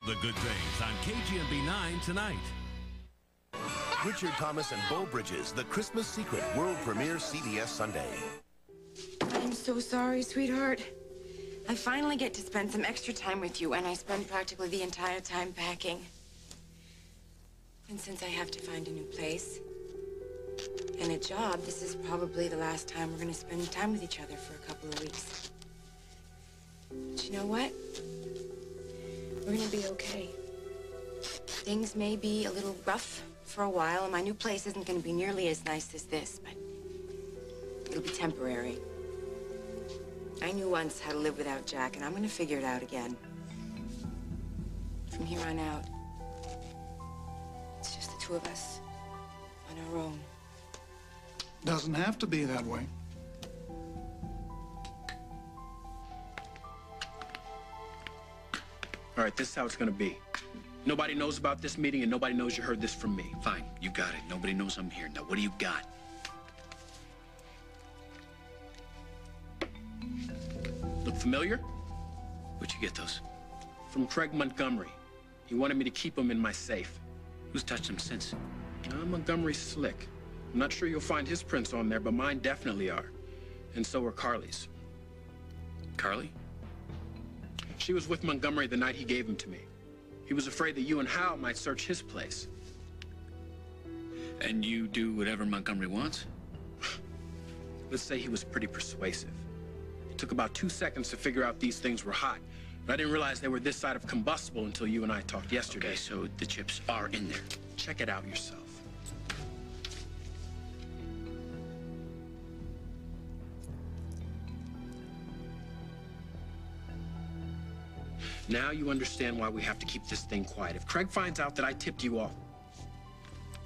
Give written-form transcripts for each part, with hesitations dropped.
The Good Things on KGMB 9 tonight. Richard Thomas and Beau Bridges, The Christmas Secret, world premiere CBS Sunday. I'm so sorry, sweetheart. I finally get to spend some extra time with you, and I spend practically the entire time packing. And since I have to find a new place and a job, this is probably the last time we're going to spend time with each other for a couple of weeks. But you know what? We're going to be okay. Things may be a little rough for a while, and my new place isn't going to be nearly as nice as this, but it'll be temporary. I knew once how to live without Jack, and I'm going to figure it out again. From here on out, it's just the two of us on our own. Doesn't have to be that way. All right, this is how it's gonna be. Nobody knows about this meeting, and nobody knows you heard this from me. Fine, you got it. Nobody knows I'm here. Now, what do you got? Look familiar? Where'd you get those? From Craig Montgomery. He wanted me to keep them in my safe. Who's touched them since? Montgomery's slick. I'm not sure you'll find his prints on there, but mine definitely are. And so are Carly's. Carly? She was with Montgomery the night he gave them to me. He was afraid that you and Hal might search his place. And you do whatever Montgomery wants? Let's say he was pretty persuasive. It took about 2 seconds to figure out these things were hot, but I didn't realize they were this side of combustible until you and I talked yesterday. Okay, so the chips are in there. Check it out yourself. Now you understand why we have to keep this thing quiet. If Craig finds out that I tipped you off...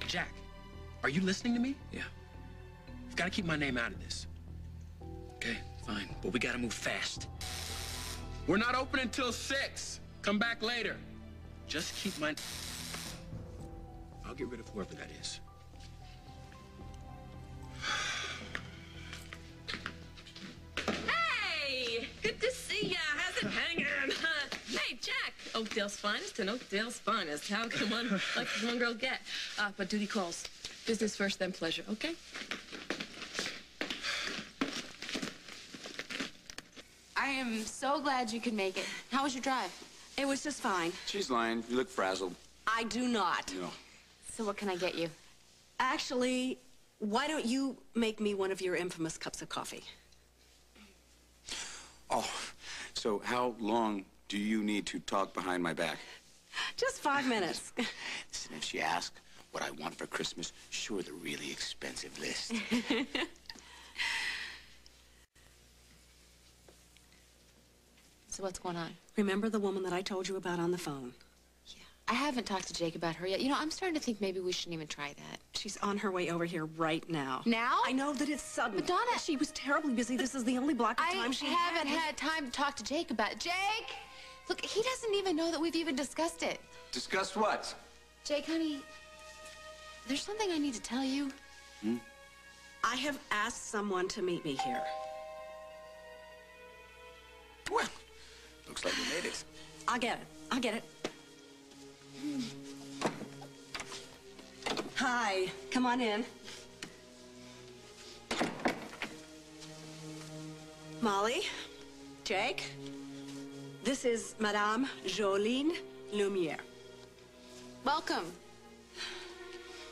Jack, are you listening to me? Yeah. I've got to keep my name out of this. Okay, fine. But we gotta move fast. We're not open until 6. Come back later. Just keep my... I'll get rid of whoever that is. Hey! Good to see ya. How's it hanging? Hey, Jack. Oakdale's finest and Oakdale's finest. How can one like one girl get? But duty calls. Business first, then pleasure, okay? I am so glad you could make it. How was your drive? It was just fine. She's lying. You look frazzled. I do not. No. So what can I get you? Actually, why don't you make me one of your infamous cups of coffee? Oh, so how long do you need to talk behind my back? Just 5 minutes. Listen, if she asks what I want for Christmas, sure, the really expensive list. So what's going on? Remember the woman that I told you about on the phone? Yeah. I haven't talked to Jake about her yet. You know, I'm starting to think maybe we shouldn't even try that. She's on her way over here right now. Now? I know that it's sudden. But Donna... She was terribly busy. This is the only block of time she haven't had time to talk to Jake about it. Jake! Look, he doesn't even know that we've even discussed it. Discussed what? Jake, honey, there's something I need to tell you. Hmm? I have asked someone to meet me here. Well, looks like you made it. I'll get it. I'll get it. Hi. Come on in. Molly, Jake, this is Madame Jolene Lumiere. Welcome.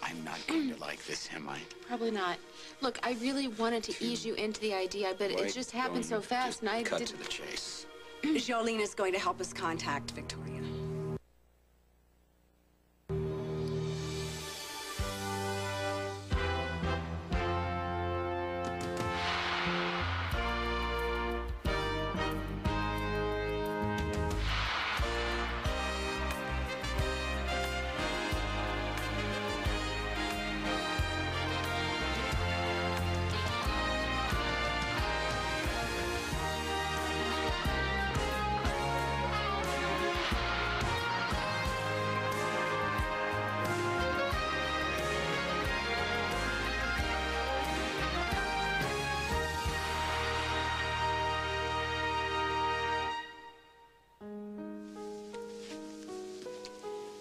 I'm not going to like this, am I? Probably not. Look, I really wanted to ease you into the idea, but it just happened so fast, and I cut didn't... to the chase. Jolene is going to help us contact Victoria.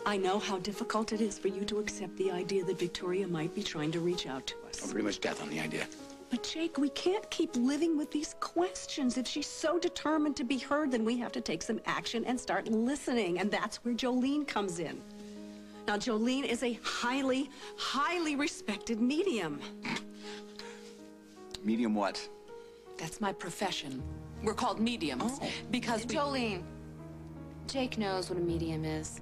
I know how difficult it is for you to accept the idea that Victoria might be trying to reach out to us. I'm pretty much death on the idea. But Jake, we can't keep living with these questions. If she's so determined to be heard, then we have to take some action and start listening. And that's where Jolene comes in. Now, Jolene is a highly, highly respected medium. Medium what? That's my profession. We're called mediums because we... Jolene, Jake knows what a medium is.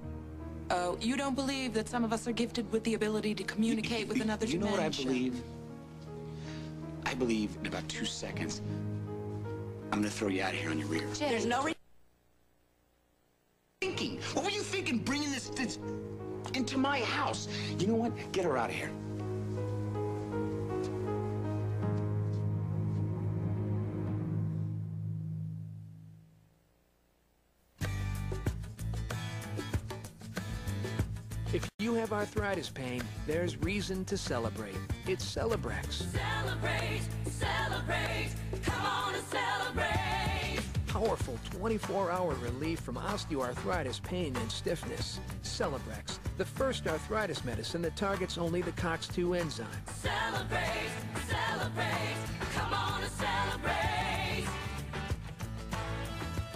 Oh, you don't believe that some of us are gifted with the ability to communicate with another You know dimension? what I believe? I believe in about 2 seconds, I'm gonna throw you out of here on your rear. Jake. There's no Thinking? What were you thinking bringing this into my house? You know what? Get her out of here. If you have arthritis pain, there's reason to celebrate. It's Celebrex. Celebrate, celebrate, come on and celebrate. Powerful 24-hour relief from osteoarthritis pain and stiffness. Celebrex, the first arthritis medicine that targets only the COX-2 enzyme. Celebrate, celebrate, come on and celebrate.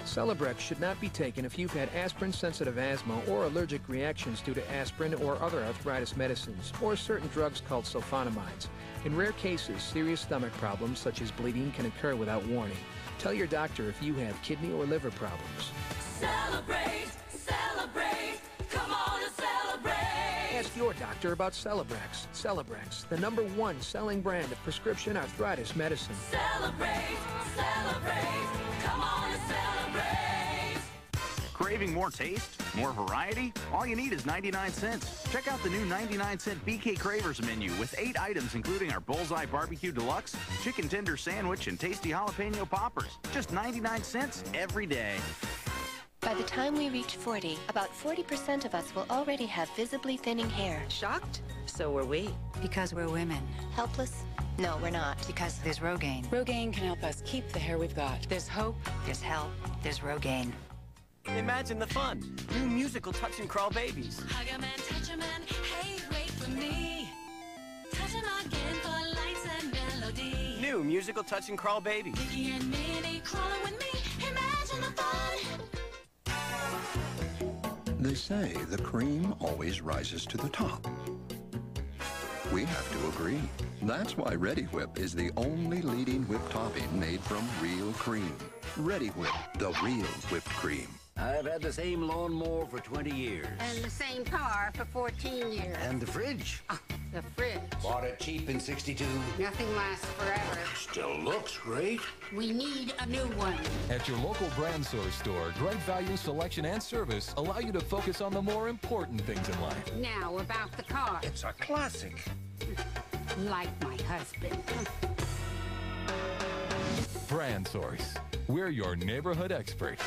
Celebrex should not be taken if you've had aspirin-sensitive asthma or allergic reactions due to aspirin or other arthritis medicines, or certain drugs called sulfonamides. In rare cases, serious stomach problems such as bleeding can occur without warning. Tell your doctor if you have kidney or liver problems. Celebrate, celebrate, come on and celebrate. Ask your doctor about Celebrex. Celebrex, the #1 selling brand of prescription arthritis medicine. Celebrate, celebrate, come on and celebrate. Craving more taste? More variety? All you need is 99 cents. Check out the new 99-cent BK Cravers menu with 8 items including our Bullseye Barbecue Deluxe, Chicken Tender Sandwich, and Tasty Jalapeno Poppers. Just 99 cents every day. By the time we reach 40, about 40% of us will already have visibly thinning hair. Shocked? So are we. Because we're women. Helpless? No, we're not. Because there's Rogaine. Rogaine can help us keep the hair we've got. There's hope. There's help. There's Rogaine. Imagine the fun. New musical Touch and Crawl babies. Hug 'em and touch 'em and hey, wait for me. Touch 'em again for lights and melody. New musical Touch and Crawl babies. Mickey and Minnie crawling with me. Imagine the fun. They say the cream always rises to the top. We have to agree. That's why Ready Whip is the only leading whip topping made from real cream. Ready Whip, the real whipped cream. I've had the same lawnmower for 20 years. And the same car for 14 years. And the fridge. Oh, the fridge. Bought it cheap in '62. Nothing lasts forever. Still looks great. We need a new one. At your local brand source store, great value, selection, and service allow you to focus on the more important things in life. Now about the car. It's a classic. Like my husband. Brand Source. We're your neighborhood expert.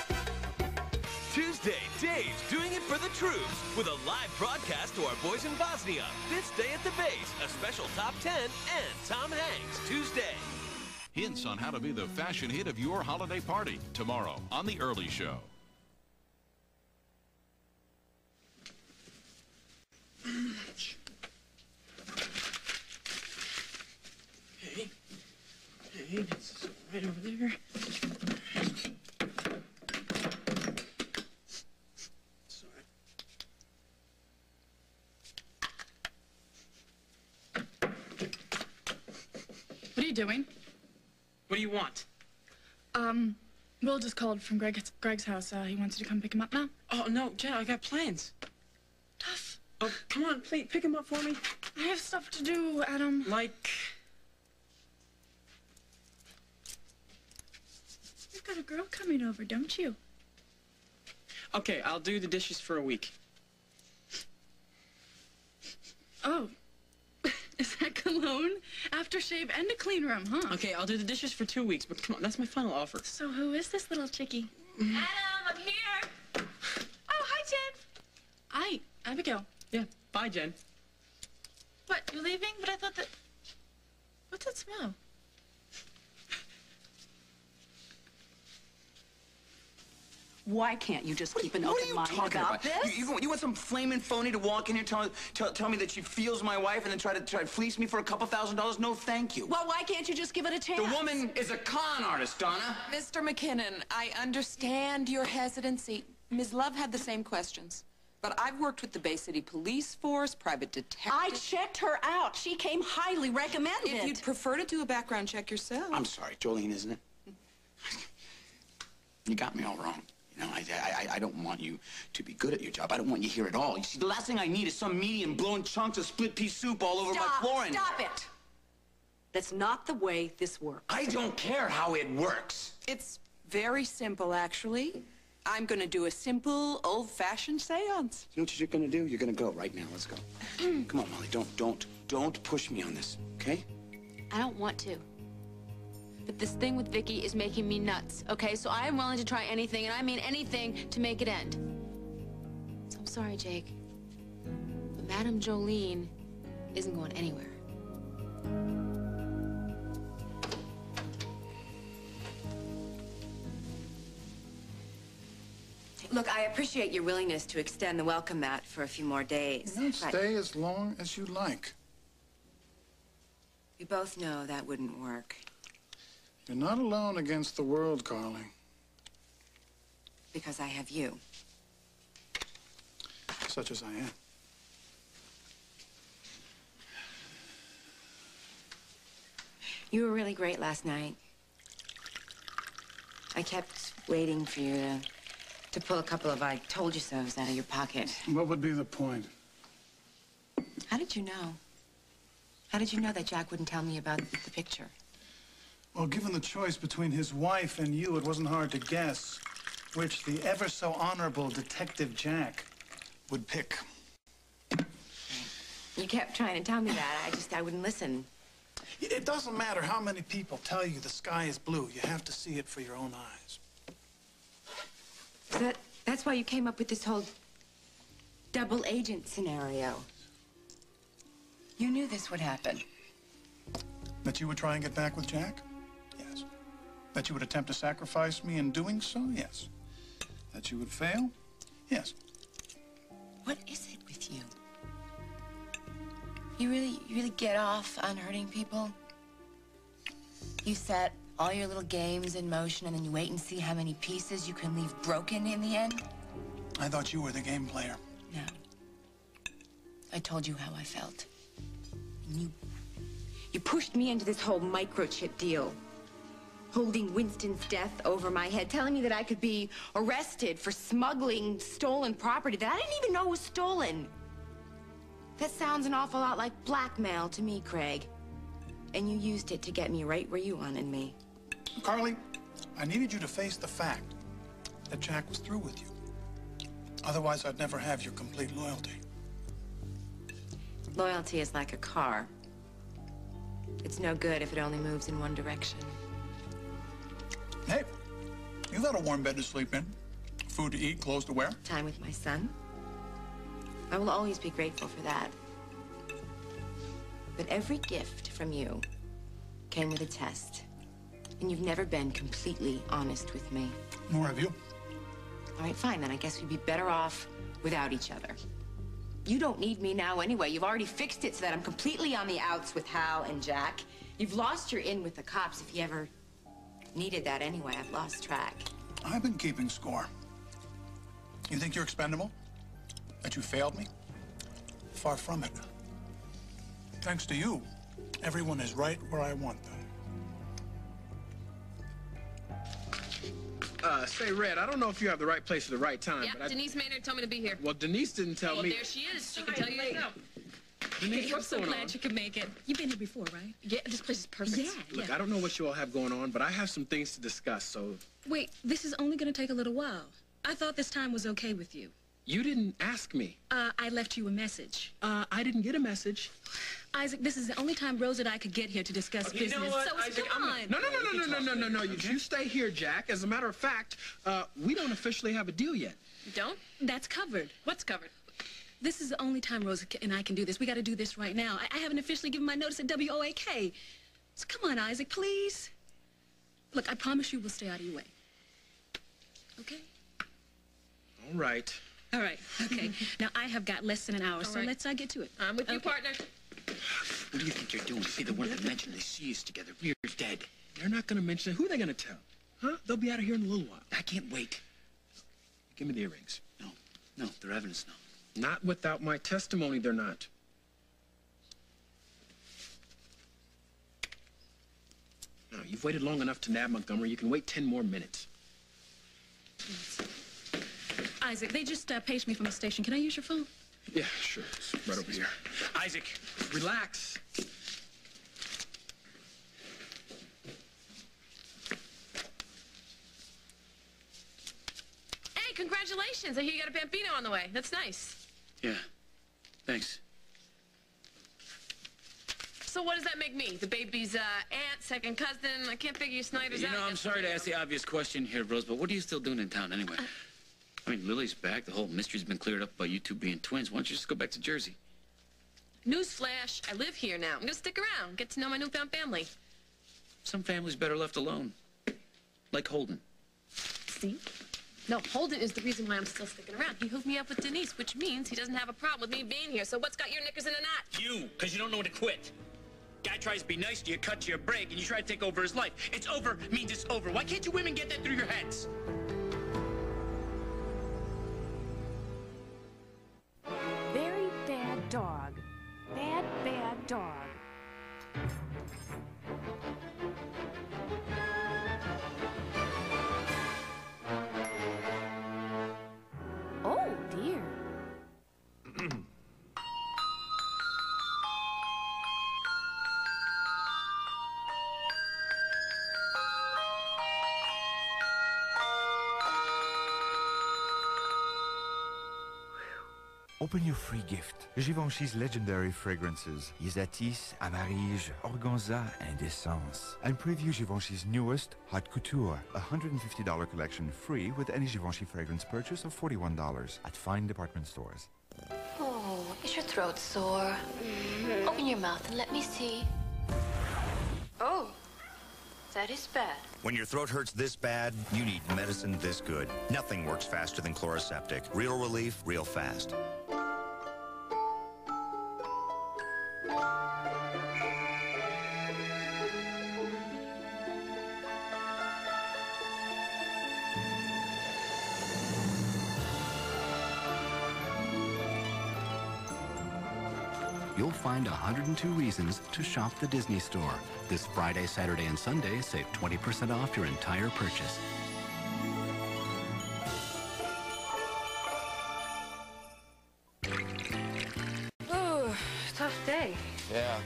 Tuesday, Dave's doing it for the troops with a live broadcast to our boys in Bosnia. This day at the base, a special top 10 and Tom Hanks Tuesday. Hints on how to be the fashion hit of your holiday party tomorrow on The Early Show. Hey, it's right over there. What are you doing? What do you want? Will just called from Greg's house. He wants you to come pick him up now. Oh, no, Jen, I got plans. Tough. Oh, come on, please, pick him up for me. I have stuff to do, Adam. Like... You've got a girl coming over, don't you? Okay, I'll do the dishes for a week. Oh. Is that cologne, aftershave, and a clean room, huh? Okay, I'll do the dishes for 2 weeks, but come on, that's my final offer. So who is this little chickie? Adam, I'm here. Oh, hi, Jen. Hi, Abigail. Yeah, bye, Jen. What, you're leaving? But I thought that... What's that smell? Why can't you just keep an What are open you mind talking about about? this? You want some flaming phony to walk in here tell me that she feels my wife and then try to fleece me for a couple $1,000s? No, thank you. Well, why can't you just give it a chance? The woman is a con artist, Donna. Mr. McKinnon, I understand your hesitancy. Ms. Love had the same questions. But I've worked with the Bay City Police Force, private detectives. I checked her out. She came highly recommended. If you'd prefer to do a background check yourself. I'm sorry, Jolene, isn't it? You got me all wrong. You know, I don't want you to be good at your job. I don't want you here at all. You see, the last thing I need is some medium blowing chunks of split pea soup all over my flooring. Stop it! That's not the way this works. I don't care how it works. It's very simple, actually. I'm going to do a simple, old-fashioned seance. You know what you're gonna do? You're gonna go right now. Let's go. Come on, Molly. Don't push me on this, okay? I don't want to. But this thing with Vicky is making me nuts, okay? So I am willing to try anything, and I mean anything, to make it end. So I'm sorry, Jake. But Madame Jolene isn't going anywhere. Look, I appreciate your willingness to extend the welcome mat for a few more days. You know, stay as long as you like. We both know that wouldn't work. You're not alone against the world, Carly. Because I have you. Such as I am. You were really great last night. I kept waiting for you to pull a couple of I told you so's out of your pocket. What would be the point? How did you know? How did you know that Jack wouldn't tell me about the picture? Well, given the choice between his wife and you, it wasn't hard to guess which the ever so honorable Detective Jack would pick. You kept trying to tell me that. I wouldn't listen. It doesn't matter how many people tell you the sky is blue. You have to see it for your own eyes. So that's why you came up with this whole double agent scenario. You knew this would happen. That you would try and get back with Jack? Yes. That you would attempt to sacrifice me in doing so? Yes. That you would fail? Yes. What is it with you? You really get off on hurting people? You set all your little games in motion and then you wait and see how many pieces you can leave broken in the end? I thought you were the game player. No. I told you how I felt. And you pushed me into this whole microchip deal. Holding Winston's death over my head, telling me that I could be arrested for smuggling stolen property that I didn't even know was stolen. That sounds an awful lot like blackmail to me, Craig. And you used it to get me right where you wanted me. Carly, I needed you to face the fact that Jack was through with you. Otherwise, I'd never have your complete loyalty. Loyalty is like a car. It's no good if it only moves in one direction. Hey, you got a warm bed to sleep in, food to eat, clothes to wear. Time with my son. I will always be grateful for that. But every gift from you came with a test. And you've never been completely honest with me. Nor have you. All right, fine, then I guess we'd be better off without each other. You don't need me now anyway. You've already fixed it so that I'm completely on the outs with Hal and Jack. You've lost your in with the cops if you ever needed that anyway. I've lost track. I've been keeping score. You think you're expendable? That you failed me? Far from it. Thanks to you, everyone is right where I want them. Say, Red, I don't know if you have the right place at the right time, Yeah, but Denise Maynard told me to be here. Well, Denise didn't tell me. Well, there she is. She can tell you yourself. Denise, I'm what's so going glad on? you could make it. You've been here before, right? Yeah, this place is perfect. Yeah, Look, I don't know what you all have going on, but I have some things to discuss, so... Wait, this is only going to take a little while. I thought this time was okay with you. You didn't ask me. I left you a message. I didn't get a message. Isaac, this is the only time Rose and I could get here to discuss business. You know what, so Isaac, come on. No. You stay here, Jack. As a matter of fact, we don't officially have a deal yet. You don't? That's covered. What's covered? This is the only time Rose and I can do this. We got to do this right now. I haven't officially given my notice at WOAK. So come on, Isaac, please. Look, I promise you we'll stay out of your way. Okay? All right. All right, okay. Now, I have got less than an hour, so right. let's get to it. I'm with you, partner. What do you think you're doing? Be the one to mention they see us together. We're dead. They're not going to mention it. Who are they going to tell? Huh? They'll be out of here in a little while. I can't wait. Give me the earrings. No, they're evidence now. Not without my testimony, they're not. Now, you've waited long enough to nab Montgomery. You can wait 10 more minutes. Isaac, they just paged me from the station. Can I use your phone? Yeah, sure. It's right over here. Isaac, relax. Hey, congratulations. I hear you got a Bambino on the way. That's nice. Yeah, thanks. So what does that make me? The baby's aunt, second cousin? I can't figure your Snyder's out. You know, I'm sorry to ask the obvious question here, Rose, but what are you still doing in town anyway? I mean, Lily's back. The whole mystery's been cleared up about you two being twins. Why don't you just go back to Jersey? Newsflash, I live here now. I'm gonna stick around, get to know my newfound family. Some families better left alone. Like Holden. See? No, Holden is the reason why I'm still sticking around. He hooked me up with Denise, which means he doesn't have a problem with me being here. So what's got your knickers in a knot? You, because you don't know when to quit. Guy tries to be nice to you, cuts you a break, and you try to take over his life. It's over means it's over. Why can't you women get that through your heads? Very bad dog. Bad, bad dog. Oh, dear. Open your free gift. Givenchy's legendary fragrances, Isatis, Amarige, Organza, and Essence. And preview Givenchy's newest, Haute Couture, a $150 collection free with any Givenchy fragrance purchase of $41 at fine department stores. Oh, is your throat sore? Open your mouth and let me see. Oh, that is bad. When your throat hurts this bad, you need medicine this good. Nothing works faster than Chloraseptic. Real relief, real fast. You'll find 102 reasons to shop the Disney Store. This Friday, Saturday, and Sunday, save 20% off your entire purchase. Oh, tough day. Yeah,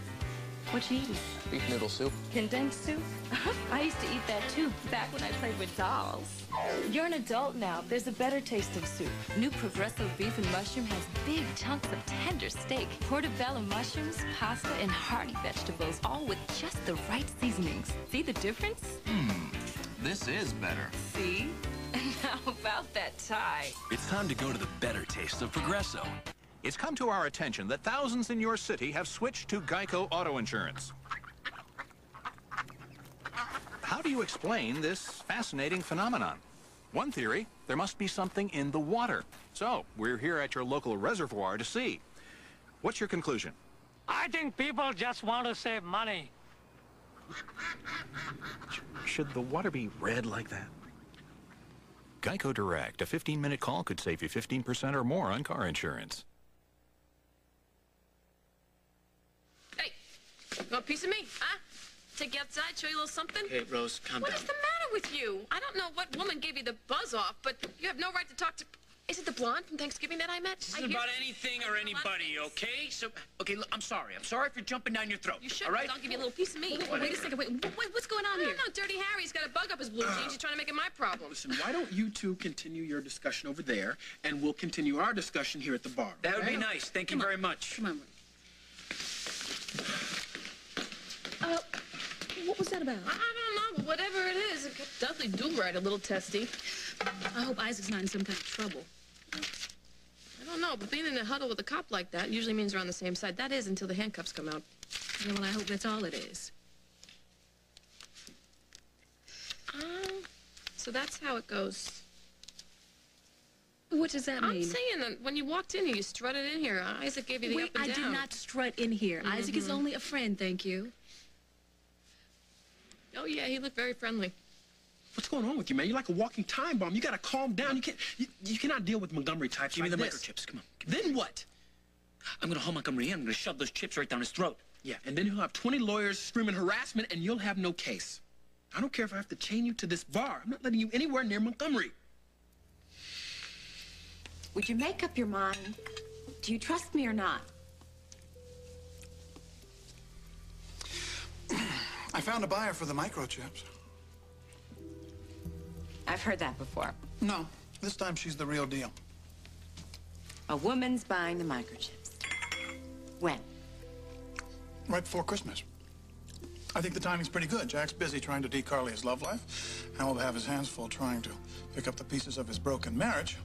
What you eating? beef noodle soup. Condensed soup? I used to eat that too, back when I played with dolls. You're an adult now. There's a better tasting soup. New Progresso beef and mushroom has big chunks of tender steak, portobello mushrooms, pasta, and hearty vegetables, all with just the right seasonings. See the difference? This is better. See? And how about that tie? It's time to go to the better taste of Progresso. It's come to our attention that thousands in your city have switched to Geico Auto Insurance. How do you explain this fascinating phenomenon? One theory, there must be something in the water. So, we're here at your local reservoir to see. What's your conclusion? I think people just want to save money. Should the water be red like that? Geico Direct, a 15-minute call could save you 15% or more on car insurance. Hey, you want a piece of me, huh? Take you outside, show you a little something? Okay, Rose, calm What down. is the matter with you? I don't know what woman gave you the buzz off, but you have no right to talk to... Is it the blonde from Thanksgiving that I met? This isn't about anything or anybody, okay? So, okay, look, I'm sorry. I'm sorry for jumping down your throat. You should, all right? but I'll give you a little piece of me. Wait a second. Wait, what's going on here? No, Dirty Harry's got a bug up his blue jeans. He's trying to make it my problem. Listen, why don't you two continue your discussion over there, and we'll continue our discussion here at the bar. That would okay? be nice. Thank you very much. Come on. What was that about? I don't know, but whatever it is, it could definitely do right a little testy. I hope Isaac's not in some kind of trouble. I don't know, but being in a huddle with a cop like that usually means we're on the same side. That is until the handcuffs come out. Yeah, well, I hope that's all it is. So that's how it goes. What does that mean? I'm saying that when you walked in here, you strutted in here. Isaac gave you the up and down. I did not strut in here. Isaac is only a friend, thank you. Oh, yeah, he looked very friendly. What's going on with you, man? You're like a walking time bomb. You gotta calm down. You cannot deal with Montgomery types. Give me like the this. microchips. Come on. Then what? I'm gonna haul Montgomery in. I'm gonna shove those chips right down his throat. Yeah, and then he'll have 20 lawyers screaming harassment, and you'll have no case. I don't care if I have to chain you to this bar. I'm not letting you anywhere near Montgomery. Would you make up your mind? Do you trust me or not? I found a buyer for the microchips. I've heard that before. No, this time she's the real deal. A woman's buying the microchips. When? Right before Christmas. I think the timing's pretty good. Jack's busy trying to decarly his love life. Hal will have his hands full trying to pick up the pieces of his broken marriage.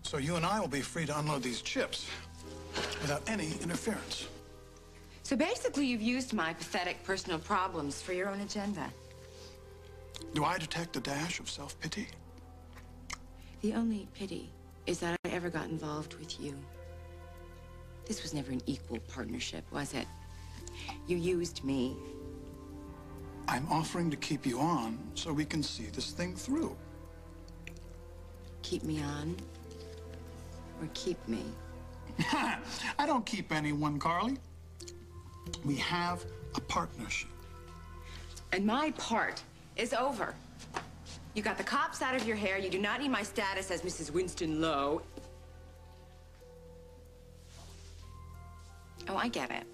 So you and I will be free to unload these chips without any interference. So basically, you've used my pathetic personal problems for your own agenda. Do I detect a dash of self-pity? The only pity is that I ever got involved with you. This was never an equal partnership, was it? You used me. I'm offering to keep you on so we can see this thing through. Keep me on? Or keep me? I don't keep anyone, Carly. We have a partnership. And my part is over. You got the cops out of your hair. You do not need my status as Mrs. Winston Lowe. Oh, I get it.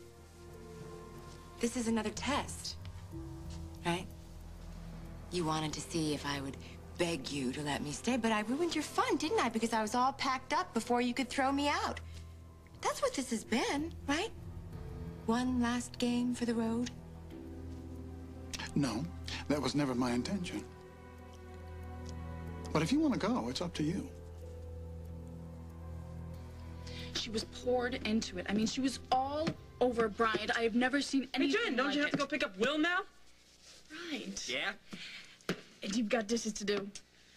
This is another test, right? You wanted to see if I would beg you to let me stay, but I ruined your fun, didn't I? Because I was all packed up before you could throw me out. That's what this has been, right? One last game for the road? No, that was never my intention. But if you want to go, it's up to you. She was poured into it. I mean, she was all over Bryant. I have never seen anything Hey, Jen, don't you have to go pick up Will now? Right. Yeah? And you've got dishes to do.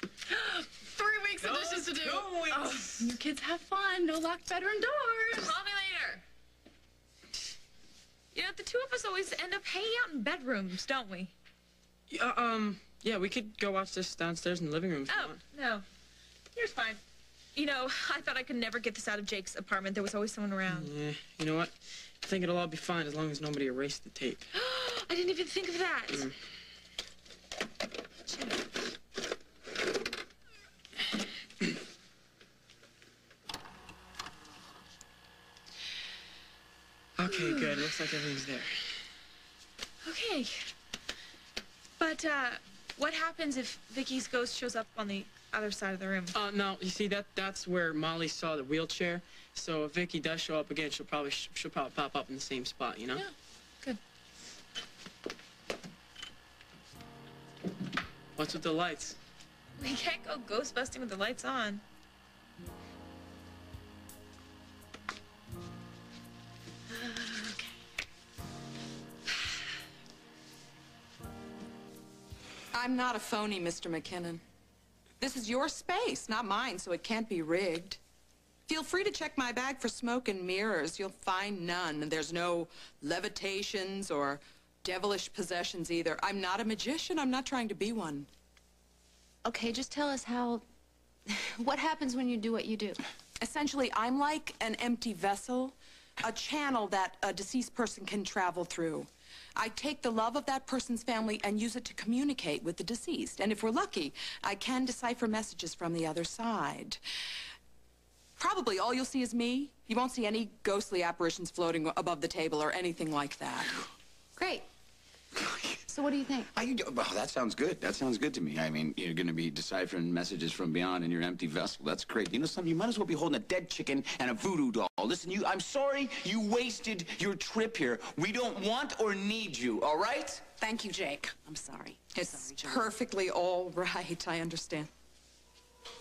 3 weeks of dishes to do. Oh, you kids have fun. No locked bedroom doors. Call me later. You know, the two of us always end up hanging out in bedrooms, don't we? Yeah, we could go watch this downstairs in the living room if you Oh, want. no. Here's fine. You know, I thought I could never get this out of Jake's apartment. There was always someone around. Yeah, you know what? I think it'll all be fine as long as nobody erased the tape. I didn't even think of that. Okay, good. Looks like everything's there. Okay. But, what happens if Vicky's ghost shows up on the other side of the room? No, you see, that's where Molly saw the wheelchair. So if Vicky does show up again, she'll probably pop up in the same spot, you know? Yeah, good. What's with the lights? We can't go ghost busting with the lights on. I'm not a phony, Mr. McKinnon. This is your space, not mine, so it can't be rigged. Feel free to check my bag for smoke and mirrors. You'll find none. There's no levitations or devilish possessions either. I'm not a magician. I'm not trying to be one. Okay, just tell us how... What happens when you do what you do? Essentially, I'm like an empty vessel, a channel that a deceased person can travel through. I take the love of that person's family and use it to communicate with the deceased. And if we're lucky, I can decipher messages from the other side. Probably all you'll see is me. You won't see any ghostly apparitions floating above the table or anything like that. Great. So what do you think? Well, that sounds good. That sounds good to me. I mean, you're going to be deciphering messages from beyond in your empty vessel. That's great. You know something? You might as well be holding a dead chicken and a voodoo doll. Listen, I'm sorry you wasted your trip here. We don't want or need you, all right? Thank you, Jake. I'm sorry. It's perfectly all right. I understand.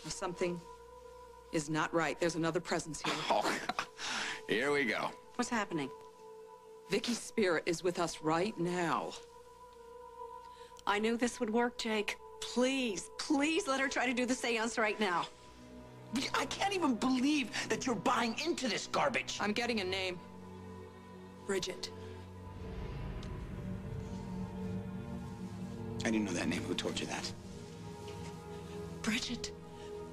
Something is not right. There's another presence here. Oh, here we go. What's happening? Vicky's spirit is with us right now. I knew this would work, Jake. Please, please let her try to do the seance right now. I can't even believe that you're buying into this garbage. I'm getting a name. Bridget. I didn't know that name. Who told you that? Bridget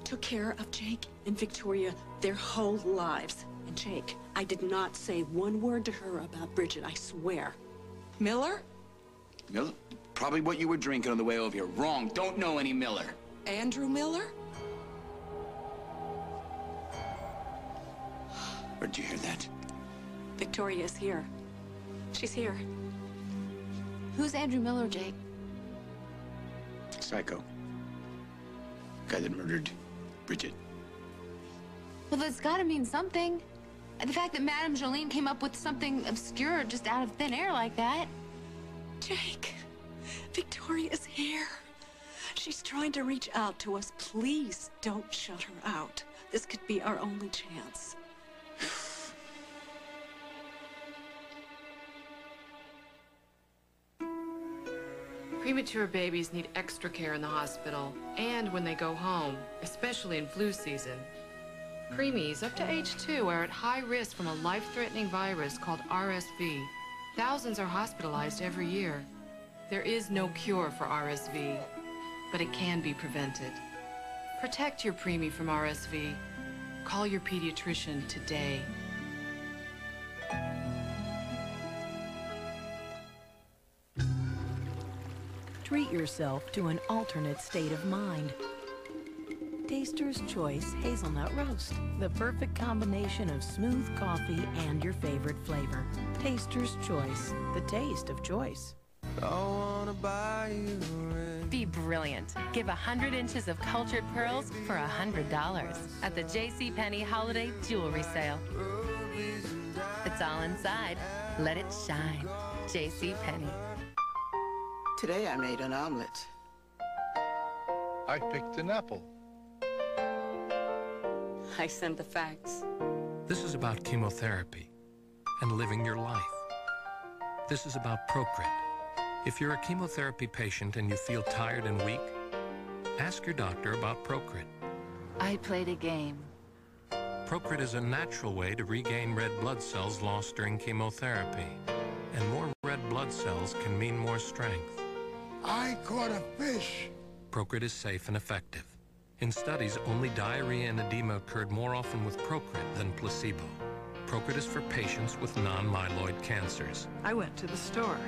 took care of Jake and Victoria their whole lives. And Jake, I did not say one word to her about Bridget, I swear. Miller? Miller? Probably what you were drinking on the way over here. Wrong. Don't know any Miller. Andrew Miller? Where'd you hear that? Victoria is here. She's here. Who's Andrew Miller, Jake? Psycho. Guy that murdered Bridget. Well, that's gotta mean something. The fact that Madame Jolene came up with something obscure just out of thin air like that. Jake, Victoria's here. She's trying to reach out to us. Please don't shut her out. This could be our only chance. Premature babies need extra care in the hospital and when they go home, especially in flu season. Preemies up to age 2 are at high risk from a life-threatening virus called RSV. Thousands are hospitalized every year. There is no cure for RSV, but it can be prevented. Protect your preemie from RSV. Call your pediatrician today. Treat yourself to an alternate state of mind. Taster's Choice Hazelnut Roast. The perfect combination of smooth coffee and your favorite flavor. Taster's Choice. The taste of choice. Be brilliant. Give 100 inches of cultured pearls for $100 at the JCPenney Holiday Jewelry Sale. It's all inside. Let it shine. JCPenney. Today I made an omelet. I picked an apple. I sent the facts. This is about chemotherapy and living your life. This is about Procrit. If you're a chemotherapy patient and you feel tired and weak, ask your doctor about Procrit. I played a game. Procrit is a natural way to regain red blood cells lost during chemotherapy. And more red blood cells can mean more strength. I caught a fish. Procrit is safe and effective. In studies, only diarrhea and edema occurred more often with Procrit than placebo. Procrit is for patients with non-myeloid cancers. I went to the store.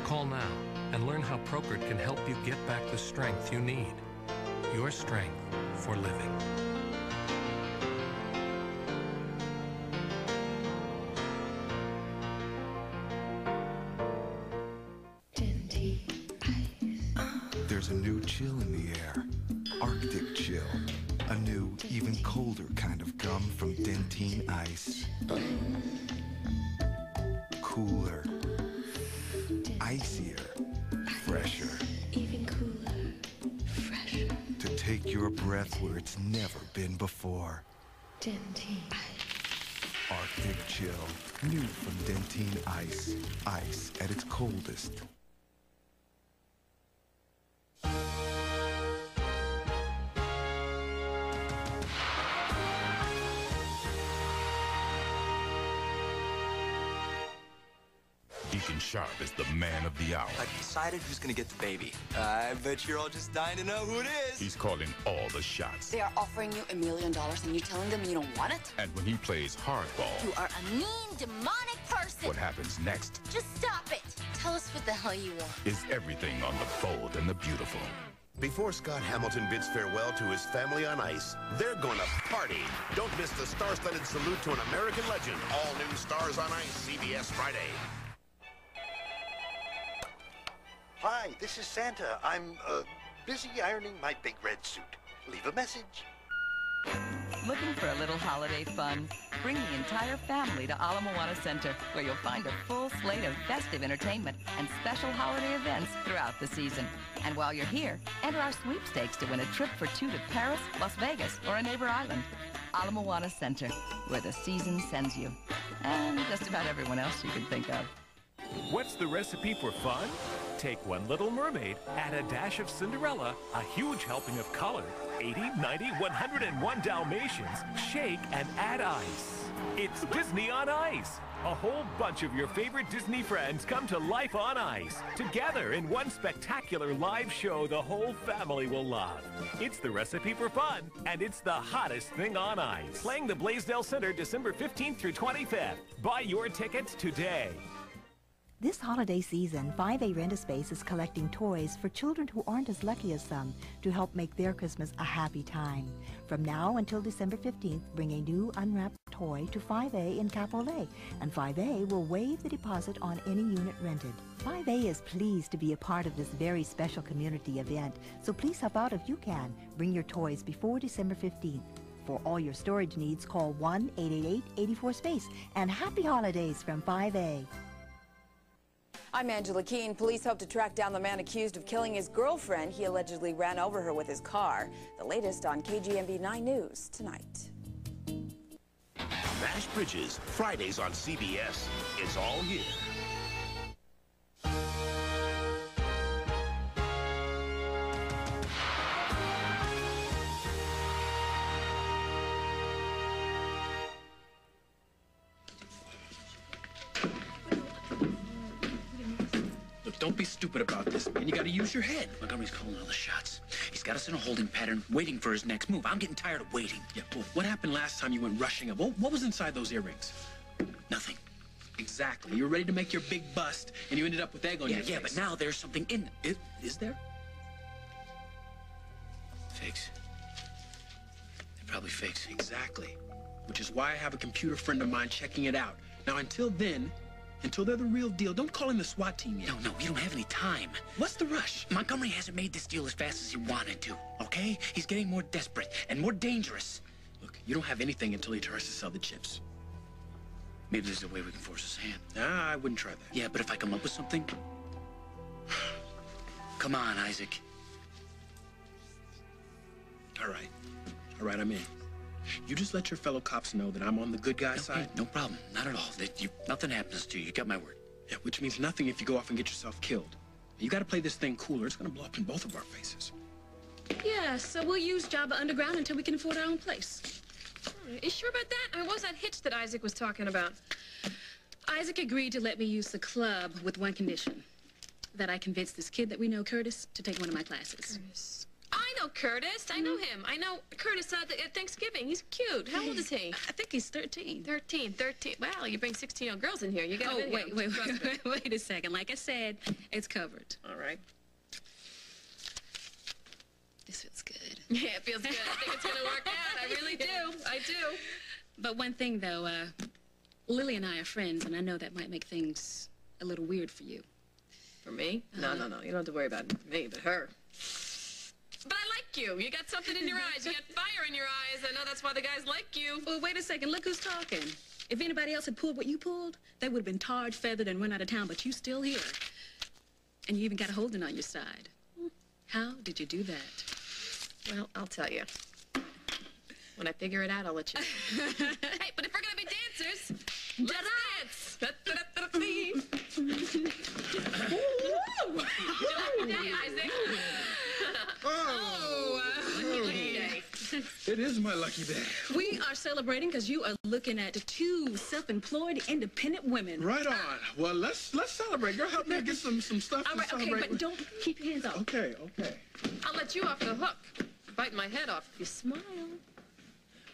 Call now and learn how Procrit can help you get back the strength you need. Your strength for living. There's a new chill in the air. Arctic chill. A new, even colder kind of gum from Dentine Ice. Cooler. Icier. Fresher. Even cooler. Fresher. To take your breath where it's never been before. Dentine. Arctic chill. New from Dentine Ice. Ice at its coldest. Deacon Sharp is the man of the hour. I've decided who's gonna get the baby. I bet you're all just dying to know who it is. He's calling all the shots. They are offering you $1 million and you're telling them you don't want it? And when he plays hardball, You are a mean, demonic person. what happens next Just stop it. Tell us what the hell you want. is everything on the bold and the beautiful. Before Scott Hamilton bids farewell to his family on ice, they're going to party. Don't miss the star-studded salute to an American legend. All new Stars on Ice, CBS Friday. Hi, this is Santa. I'm busy ironing my big red suit. Leave a message. Looking for a little holiday fun? Bring the entire family to Ala Moana Center, where you'll find a full slate of festive entertainment and special holiday events throughout the season. And while you're here, enter our sweepstakes to win a trip for two to Paris, Las Vegas, or a neighbor island. Ala Moana Center, where the season sends you. And just about everyone else you can think of. What's the recipe for fun? Take One Little Mermaid, add a dash of Cinderella, a huge helping of color, 80, 90, 101 Dalmatians, shake and add ice. It's Disney on Ice. A whole bunch of your favorite Disney friends come to life on ice, together in one spectacular live show the whole family will love. It's the recipe for fun, and it's the hottest thing on ice. Playing the Blaisdell Center December 15th through 25th. Buy your tickets today. This holiday season, 5A Rent-A-Space is collecting toys for children who aren't as lucky as some to help make their Christmas a happy time. From now until December 15th, bring a new unwrapped toy to 5A in Capole, and 5A will waive the deposit on any unit rented. 5A is pleased to be a part of this very special community event, so please help out if you can. Bring your toys before December 15th. For all your storage needs, call 1-888-84-SPACE, and happy holidays from 5A. I'm Angela Keene. Police hope to track down the man accused of killing his girlfriend. He allegedly ran over her with his car. The latest on KGMB 9 News tonight. Nash Bridges, Fridays on CBS. It's all here. Don't be stupid about this, man. You gotta use your head. Montgomery's calling all the shots. He's got us in a holding pattern, waiting for his next move. I'm getting tired of waiting. Yeah, well, what happened last time you went rushing him? What was inside those earrings? Nothing. Exactly. You were ready to make your big bust, and you ended up with egg on your face. Yeah, but now there's something in it. Is there? Fakes. They're probably fakes. Exactly. Which is why I have a computer friend of mine checking it out. Now, until then, until they're the real deal, don't call in the SWAT team yet. No, we don't have any time. What's the rush? Montgomery hasn't made this deal as fast as he wanted to, okay? He's getting more desperate and more dangerous. Look, you don't have anything until he tries to sell the chips. Maybe there's a way we can force his hand. Nah, I wouldn't try that. Yeah, but if I come up with something... Come on, Isaac. All right, I'm in. You just let your fellow cops know that I'm on the good guy side. No problem. Not at all. Nothing happens to you. You got my word. Yeah, which means nothing if you go off and get yourself killed. You got to play this thing cooler. It's going to blow up in both of our faces. Yeah, so we'll use Java Underground until we can afford our own place. You sure about that? I mean, what was that hitch that Isaac was talking about? Isaac agreed to let me use the club with one condition. That I convince this kid that we know, Curtis, to take one of my classes. Curtis. I know Curtis. I know him. I know Curtis at Thanksgiving. He's cute. How old is he? I think he's 13. 13. Well, you bring 16-year-old girls in here. You got wait a second. Like I said, it's covered. All right. This feels good. Yeah, it feels good. I think it's going to work out. I really do. I do. But one thing, though, Lily and I are friends, and I know that might make things a little weird for you. For me? No. You don't have to worry about me, but her. But I like you. You got something in your eyes. You got fire in your eyes. I know that's why the guys like you. Well, wait a second. Look who's talking. If anybody else had pulled what you pulled, they would have been tarred, feathered, and run out of town, but you still here. And you even got a holding on your side. How did you do that? Well, I'll tell you. When I figure it out, I'll let you know. Hey, but if we're going to be dancers, let's dance! Lucky day, Isaac. Lucky day. It is my lucky day. We are celebrating because you are looking at two self-employed, independent women. Right on. Well, let's celebrate. Girl, help me get some stuff All right, to celebrate. Okay, but don't keep your hands off. Okay. I'll let you off the hook. Bite my head off if you smile.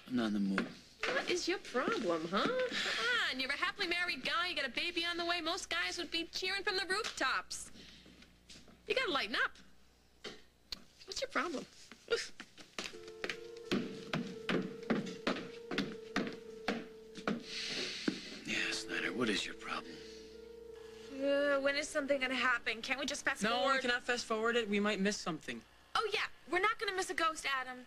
I'm not in the mood. What is your problem, huh? Come on, you're a happily married guy, you got a baby on the way. Most guys would be cheering from the rooftops. You gotta lighten up. What's your problem? Oof. Yeah, Snyder, what is your problem? When is something gonna happen? Can't we just fast forward? No, we cannot fast forward it. We might miss something. Oh yeah, we're not gonna miss a ghost, Adam.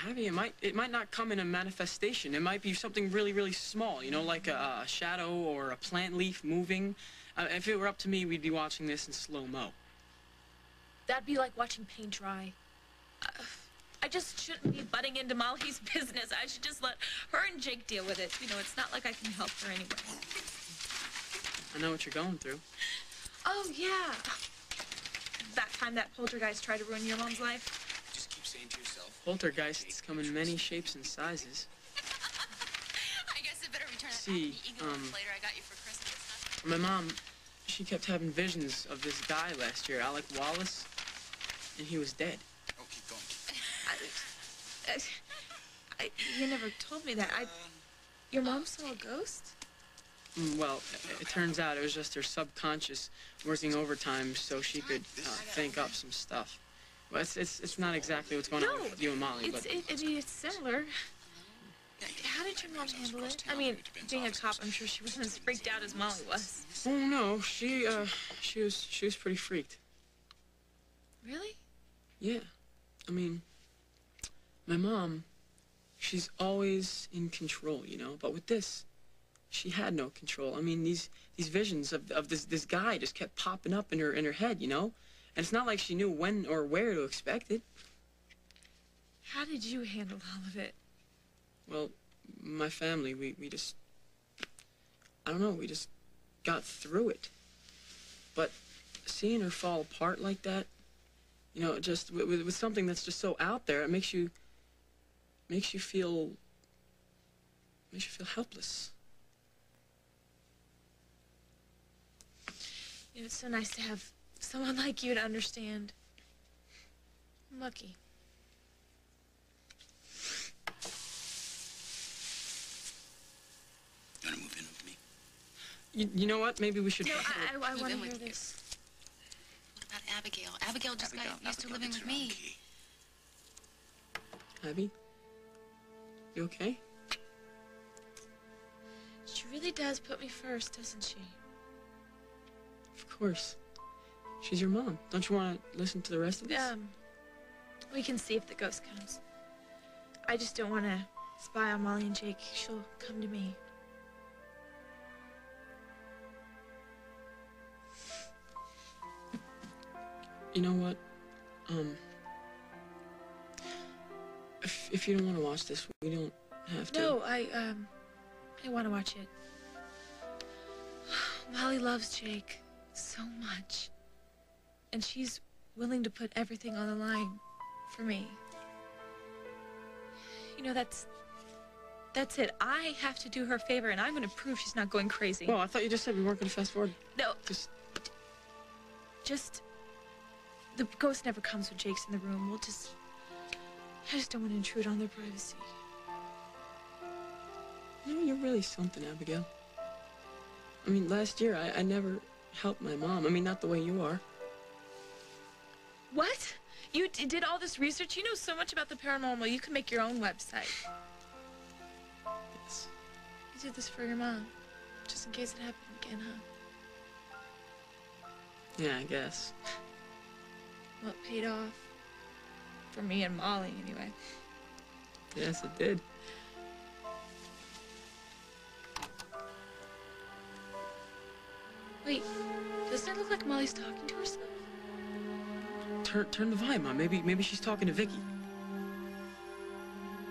Abby, it might not come in a manifestation. It might be something really, really small, you know, like a shadow or a plant leaf moving. If it were up to me, we'd be watching this in slow-mo. That'd be like watching paint dry. I just shouldn't be butting into Molly's business. I should just let her and Jake deal with it. You know, it's not like I can help her anyway. I know what you're going through. Oh, yeah. That time that poltergeist tried to ruin your mom's life? Just keep saying to yourself, Poltergeists come in many shapes and sizes. I guess I better return that See, later I got you for Christmas, huh? my mom, she kept having visions of this guy last year, Alec Wallace, and he was dead. Oh, keep going. You never told me that. Your mom saw a ghost? Well, it turns out it was just her subconscious working overtime so she could think up some stuff. Well, it's not exactly what's going on with you and Molly, but... It's similar. How did your mom handle it? I mean, being a cop, I'm sure she wasn't as freaked out as Molly was. Oh, no, she was pretty freaked. Really? Yeah. I mean, my mom, she's always in control, you know? But with this, she had no control. I mean, these visions of this guy just kept popping up in her head, you know? And it's not like she knew when or where to expect it. How did you handle all of it? Well, my family, we just... I don't know, we just got through it. But seeing her fall apart like that, you know, just with something that's just so out there, it makes you feel helpless. You know, it's so nice to have someone like you to understand. I'm lucky. You want to move in with me? You know what? Maybe we should... No, I want to hear this. What about Abigail? Abigail just got used to living with me. Abby? You okay? She really does put me first, doesn't she? Of course. She's your mom. Don't you want to listen to the rest of this? We can see if the ghost comes. I just don't want to spy on Molly and Jake. She'll come to me. You know what? If you don't want to watch this, we don't have to. No, I want to watch it. Molly loves Jake so much. And she's willing to put everything on the line for me. You know, that's it. I have to do her a favor, and I'm going to prove she's not going crazy. Well, I thought you just said we weren't going to fast forward. No. Just... The ghost never comes when Jake's in the room. I just don't want to intrude on their privacy. You know, you're really something, Abigail. I mean, last year, I never helped my mom. I mean, not the way you are. What? You did all this research? You know so much about the paranormal, you could make your own website. Yes. You did this for your mom, just in case it happened again, huh? Yeah, I guess. Well, it paid off. For me and Molly, anyway. Yes, it did. Wait, doesn't it look like Molly's talking to herself? Turn the volume on. Maybe she's talking to Vicky.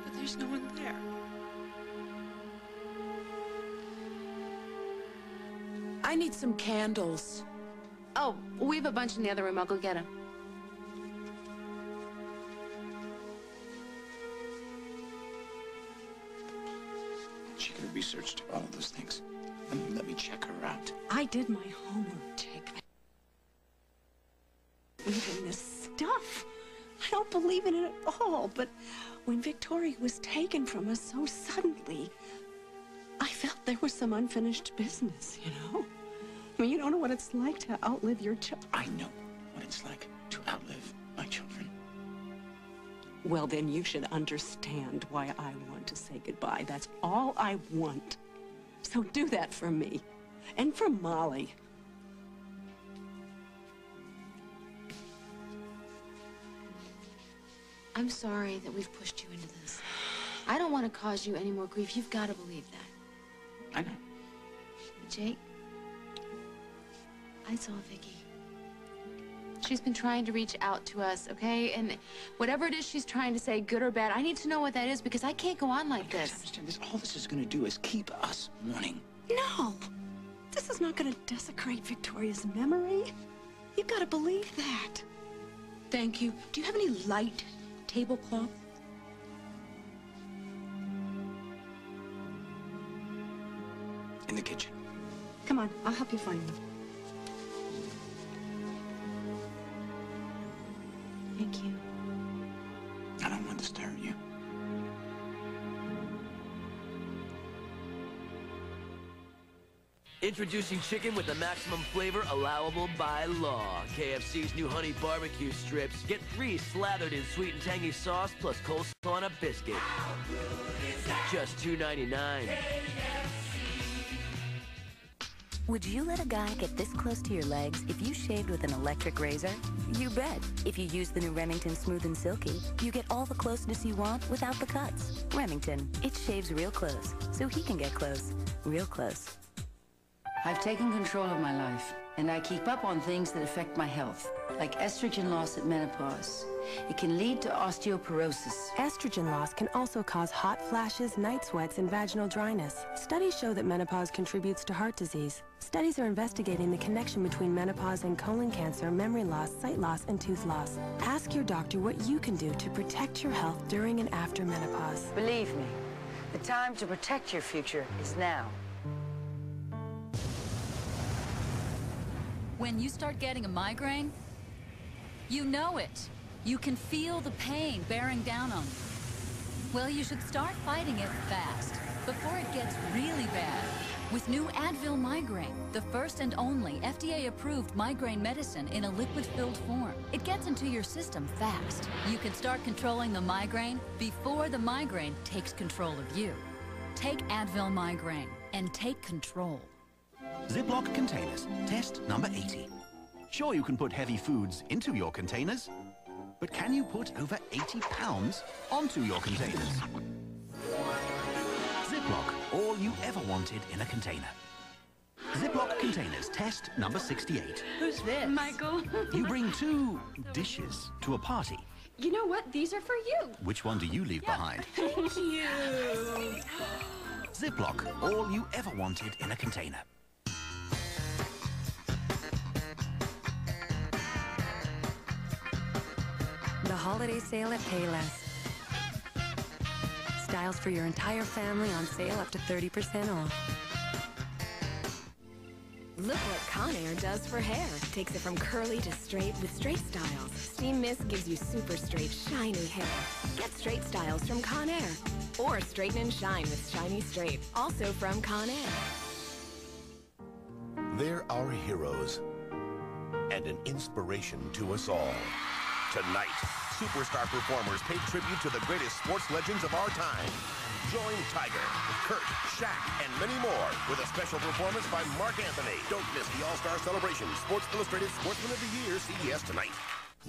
But there's no one there. I need some candles. Oh, we have a bunch in the other room. I'll go get them. She could have researched all of those things. Let me check her out. I did my homework, Jake. I believe in this stuff. I don't believe in it at all, but when Victoria was taken from us so suddenly, I felt there was some unfinished business, you know? I mean, you don't know what it's like to outlive your children. I know what it's like to outlive my children. Well, then you should understand why I want to say goodbye. That's all I want. So do that for me. And for Molly. I'm sorry that we've pushed you into this. I don't want to cause you any more grief. You've got to believe that. I know. Jake, I saw Vicky. She's been trying to reach out to us, okay? And whatever it is she's trying to say, good or bad, I need to know what that is because I can't go on like this. Understand this? All this is going to do is keep us mourning. No! This is not going to desecrate Victoria's memory. You've got to believe that. Thank you. Do you have any light tablecloth? In the kitchen. Come on, I'll help you find them. Thank you. I don't want this to hurt you. Introducing chicken with the maximum flavor allowable by law. KFC's new honey barbecue strips. Get 3 slathered in sweet and tangy sauce plus coleslaw on a biscuit. Just $2.99. Would you let a guy get this close to your legs if you shaved with an electric razor? You bet. If you use the new Remington Smooth and Silky, you get all the closeness you want without the cuts. Remington, it shaves real close, so he can get close. Real close. I've taken control of my life, and I keep up on things that affect my health, like estrogen loss at menopause. It can lead to osteoporosis. Estrogen loss can also cause hot flashes, night sweats, and vaginal dryness. Studies show that menopause contributes to heart disease. Studies are investigating the connection between menopause and colon cancer, memory loss, sight loss, and tooth loss. Ask your doctor what you can do to protect your health during and after menopause. Believe me, the time to protect your future is now. When you start getting a migraine, you know it. You can feel the pain bearing down on you. Well, you should start fighting it fast, before it gets really bad. With new Advil Migraine, the first and only FDA-approved migraine medicine in a liquid-filled form. It gets into your system fast. You can start controlling the migraine before the migraine takes control of you. Take Advil Migraine and take control. Ziploc containers. Test number 80. Sure, you can put heavy foods into your containers, but can you put over 80 pounds onto your containers? Ziploc, all you ever wanted in a container. Ziploc containers. Test number 68. Who's this? Michael. You bring 2 dishes to a party. You know what? These are for you. Which one do you leave behind? Thank you. Ziploc, all you ever wanted in a container. The holiday sale at Payless. Styles for your entire family on sale up to 30% off. Look what Conair does for hair. Takes it from curly to straight with straight styles. Steam Mist gives you super straight, shiny hair. Get straight styles from Conair. Or straighten and shine with Shiny Straight. Also from Conair. They're our heroes and an inspiration to us all. Tonight, superstar performers pay tribute to the greatest sports legends of our time. Join Tiger, Kurt, Shaq, and many more with a special performance by Mark Anthony. Don't miss the All-Star Celebration. Sports Illustrated Sportsman of the Year, CBS tonight.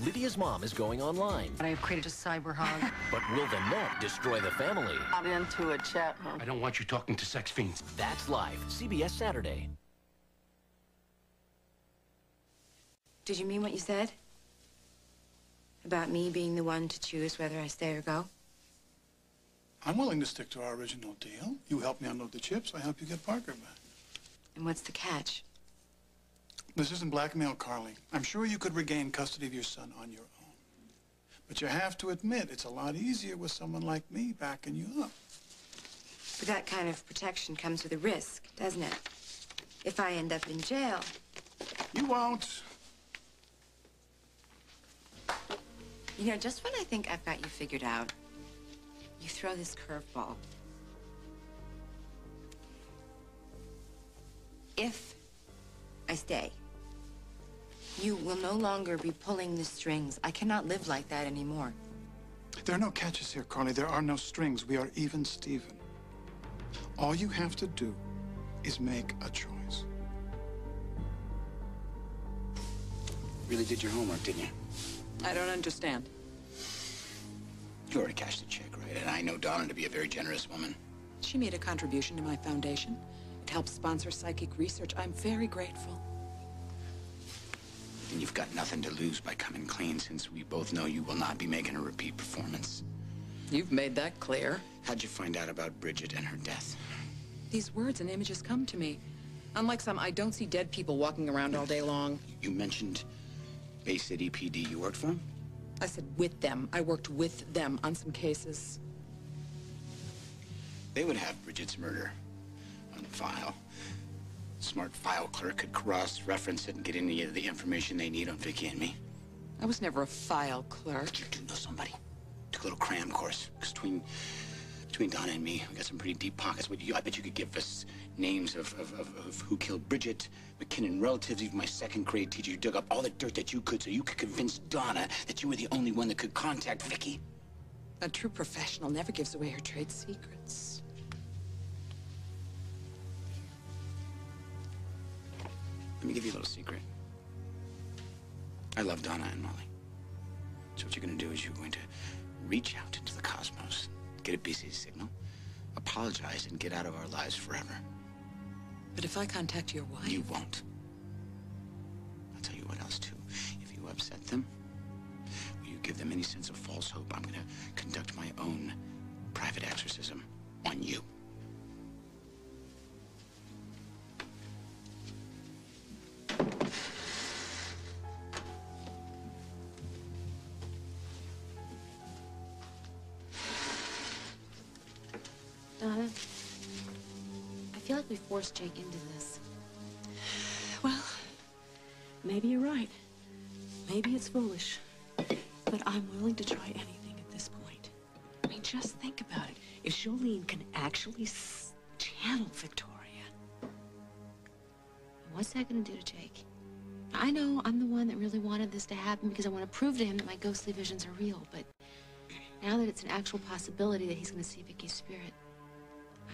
Lydia's mom is going online. I have created a cyber hug. But will the net destroy the family? Not into a chat room. I don't want you talking to sex fiends. That's live. CBS Saturday. Did you mean what you said? About me being the one to choose whether I stay or go? I'm willing to stick to our original deal. You help me unload the chips, I help you get Parker back. And what's the catch? This isn't blackmail, Carly. I'm sure you could regain custody of your son on your own. But you have to admit, it's a lot easier with someone like me backing you up. But that kind of protection comes with a risk, doesn't it? If I end up in jail... You won't. You know, just when I think I've got you figured out, you throw this curveball. If I stay, you will no longer be pulling the strings. I cannot live like that anymore. There are no catches here, Carly. There are no strings. We are even Steven. All you have to do is make a choice. Really did your homework, didn't you? I don't understand. You already cashed the check, right? And I know Donna to be a very generous woman. She made a contribution to my foundation. It helps sponsor psychic research. I'm very grateful. And you've got nothing to lose by coming clean, since we both know you will not be making a repeat performance. You've made that clear. How'd you find out about Bridget and her death? These words and images come to me. Unlike some, I don't see dead people walking around all day long. You mentioned Bay City PD. You worked for them? I said with them. I worked with them on some cases. They would have Bridget's murder on file. smart file clerk could cross-reference it and get any of the information they need on Vicky and me. I was never a file clerk. But you do know somebody. Took a little cram course. Because between Donna and me, we got some pretty deep pockets. I bet you could give us names of who killed Bridget, McKinnon relatives, even my second grade teacher. You dug up all the dirt that you could so you could convince Donna that you were the only one that could contact Vicky. A true professional never gives away her trade secrets. Let me give you a little secret. I love Donna and Molly. So what you're going to do is you're going to reach out into the cosmos, get a busy signal, apologize, and get out of our lives forever. But if I contact your wife... You won't. I'll tell you what else, too. If you upset them, or you give them any sense of false hope, I'm going to conduct my own private exorcism on you. Donna, I feel like we forced Jake into this. Well, maybe you're right. Maybe it's foolish. But I'm willing to try anything at this point. I mean, just think about it. If Jolene can actually channel Victoria... What's that gonna do to Jake? I know I'm the one that really wanted this to happen because I want to prove to him that my ghostly visions are real, but now that it's an actual possibility that he's gonna see Vicky's spirit,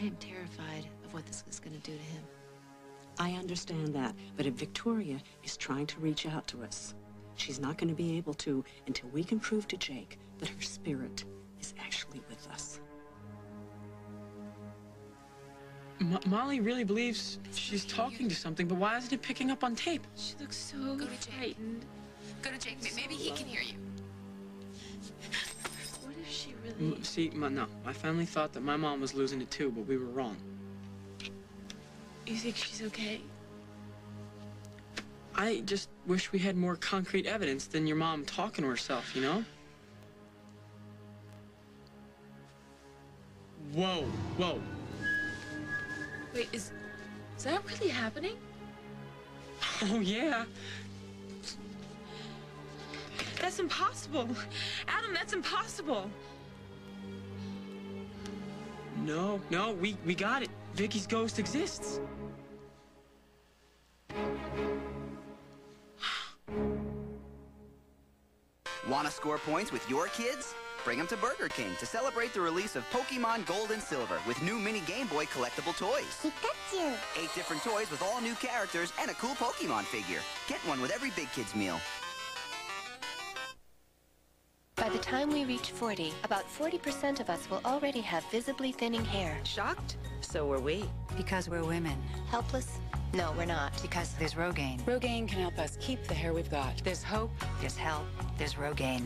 I am terrified of what this is going to do to him. I understand that, but if Victoria is trying to reach out to us, she's not going to be able to until we can prove to Jake that her spirit is actually with us. Molly really believes she's talking to something, but why isn't it picking up on tape? She looks so frightened. Go to Jake. Maybe he can hear you. What if she really... See, no. My family thought that my mom was losing it too, but we were wrong. You think she's okay? I just wish we had more concrete evidence than your mom talking to herself, you know? Whoa, whoa. Wait, is that really happening? Oh, yeah. That's impossible. Adam, that's impossible. No, we got it. Vicky's ghost exists. Want to score points with your kids? Bring them to Burger King to celebrate the release of Pokemon Gold and Silver with new mini Game Boy collectible toys. Pikachu! 8 different toys with all new characters and a cool Pokemon figure. Get one with every Big Kids meal. By the time we reach 40, about 40% of us will already have visibly thinning hair. Shocked? So were we. Because we're women. Helpless? No, we're not. Because there's Rogaine. Rogaine can help us keep the hair we've got. There's hope, there's help, there's Rogaine.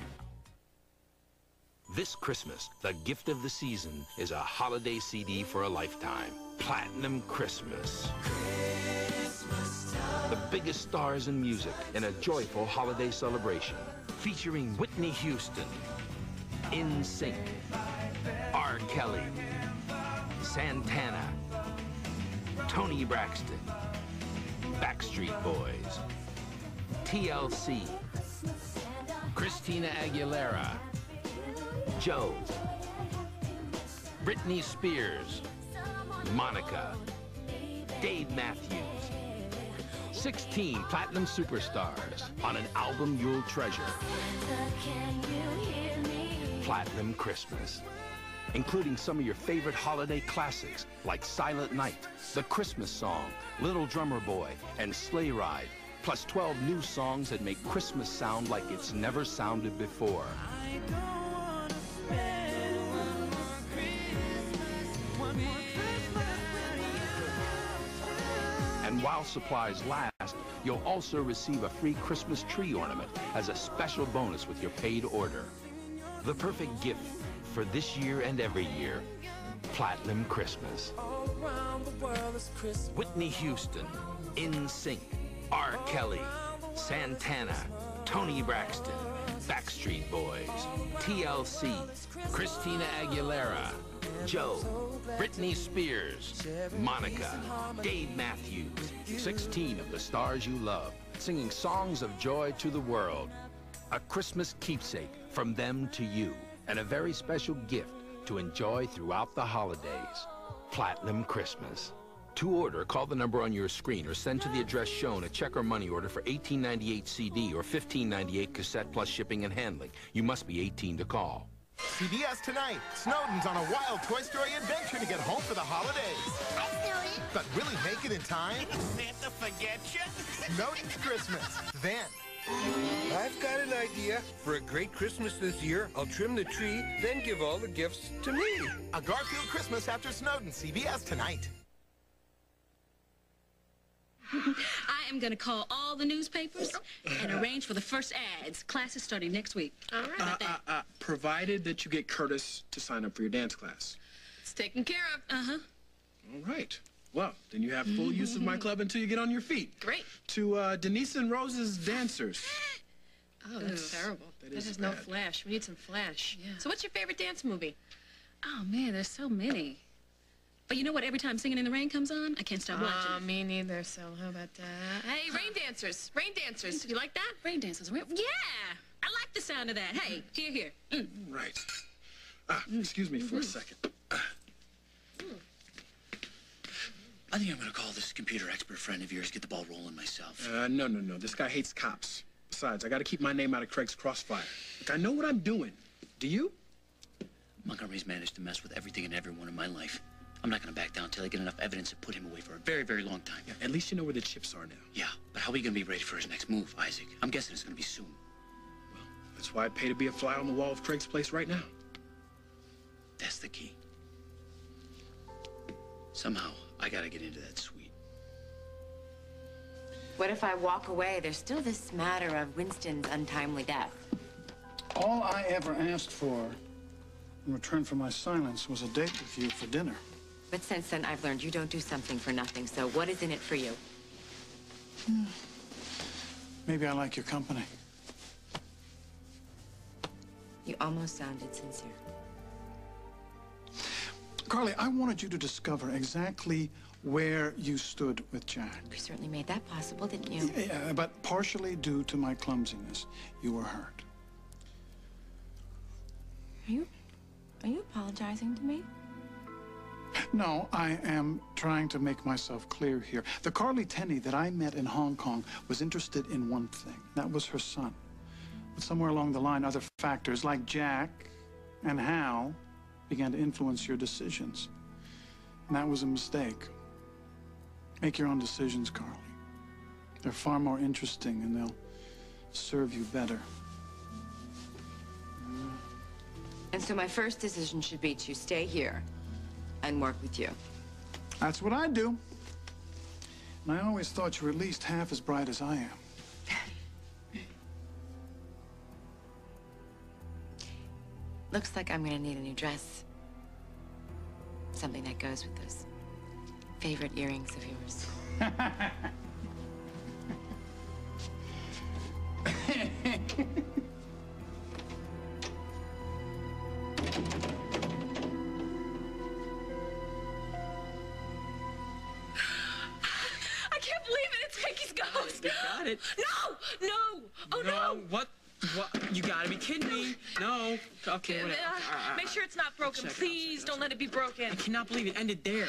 This Christmas, the gift of the season is a holiday CD for a lifetime. Platinum Christmas. The biggest stars in music in a joyful holiday celebration. Featuring Whitney Houston, In Sync, R. Kelly, Santana, Toni Braxton, Backstreet Boys, TLC, Christina Aguilera, Joe, Britney Spears, Monica, Dave Matthews. 16 platinum superstars on an album you'll treasure. Platinum Christmas. Including some of your favorite holiday classics like Silent Night, The Christmas Song, Little Drummer Boy, and Sleigh Ride. Plus 12 new songs that make Christmas sound like it's never sounded before. And while supplies last, you'll also receive a free Christmas tree ornament as a special bonus with your paid order. The perfect gift for this year and every year. Platinum Christmas. Whitney Houston, In Sync, R. Kelly, Santana, Toni Braxton, Backstreet Boys, TLC, Christina Aguilera, Joe, Britney Spears, Monica, Dave Matthews, 16 of the stars you love, singing songs of joy to the world. A Christmas keepsake from them to you, and a very special gift to enjoy throughout the holidays. Platinum Christmas. To order, call the number on your screen or send to the address shown a check or money order for $18.98 CD or $15.98 cassette plus shipping and handling. You must be 18 to call. CBS tonight. Snowden's on a wild Toy Story adventure to get home for the holidays. Hi, Snowden. But will he make it in time? Did Santa forget you? Snowden's Christmas. Then. I've got an idea. For a great Christmas this year, I'll trim the tree, then give all the gifts to me. A Garfield Christmas after Snowden. CBS tonight. I am going to call all the newspapers and arrange for the first ads. Class is starting next week. All right. Provided that you get Curtis to sign up for your dance class. It's taken care of. Uh-huh. All right. Well, then you have full use of my club until you get on your feet. Great. To Denise and Rose's dancers. Oh, that's terrible. That has is no bad. flash. We need some flash. Yeah. So what's your favorite dance movie? Oh, man, there's so many. But you know what? Every time Singing in the Rain comes on, I can't stop watching. Me neither, so how about that? Hey, Rain Dancers. Rain Dancers. You like that? Rain Dancers. Yeah. I like the sound of that. Hey, here. Right. Excuse me for a second. I think I'm going to call this computer expert friend of yours, get the ball rolling myself. No. This guy hates cops. Besides, I got to keep my name out of Craig's crossfire. Look, I know what I'm doing. Do you? Montgomery's managed to mess with everything and everyone in my life. I'm not going to back down until I get enough evidence to put him away for a very, very long time. Yeah, at least you know where the chips are now. Yeah, but how are we going to be ready for his next move, Isaac? I'm guessing it's going to be soon. Well, that's why I pay to be a fly on the wall of Craig's place right now. That's the key. Somehow, I got to get into that suite. What if I walk away? There's still this matter of Winston's untimely death. All I ever asked for in return for my silence was a date with you for dinner. But since then, I've learned you don't do something for nothing, so what is in it for you? Maybe I like your company. You almost sounded sincere. Carly, I wanted you to discover exactly where you stood with Jack. You certainly made that possible, didn't you? Yeah, but partially due to my clumsiness, you were hurt. Are you apologizing to me? No, I am trying to make myself clear here. The Carly Tenney that I met in Hong Kong was interested in one thing. That was her son. But somewhere along the line, other factors like Jack and Hal began to influence your decisions. And that was a mistake. Make your own decisions, Carly. They're far more interesting and they'll serve you better. And so my first decision should be to stay here and work with you. That's what I do. And I always thought you were at least half as bright as I am. Looks like I'm gonna need a new dress. Something that goes with those favorite earrings of yours. I can't believe it. It's Vicky's ghost. You got it. No. Oh, no. What? You gotta be kidding me. No. Okay, whatever. Make sure it's not broken. Please don't let it be broken. I cannot believe it ended there.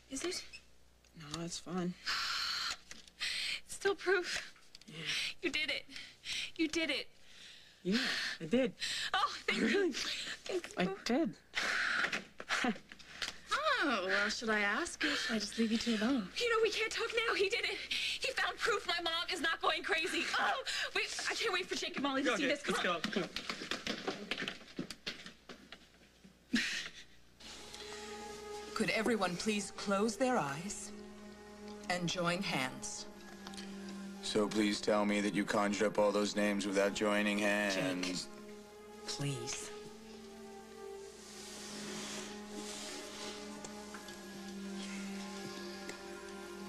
Is it? No, it's fine. It's still proof. Yeah. You did it. You did it. Yeah, I did. Oh, thank you. I did. Oh, well, should I ask or should I just leave you two alone? You know, we can't talk now. He did it. He found proof my mom is not going crazy. Oh, wait, I can't wait for Jake and Molly to see this. Let's go. Come on. Could everyone please close their eyes and join hands? So please tell me that you conjured up all those names without joining hands. Jake, please.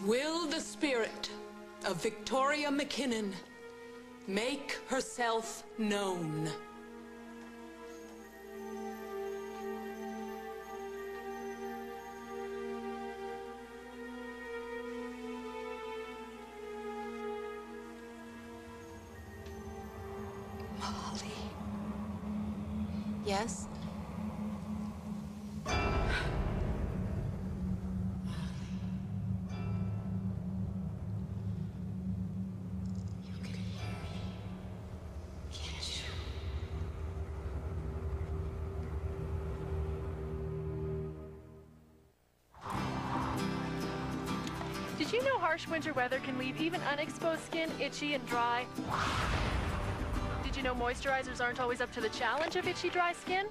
Will the spirit of Victoria McKinnon make herself known? Yes? Did you know harsh winter weather can leave even unexposed skin itchy and dry? Did you know moisturizers aren't always up to the challenge of itchy, dry skin?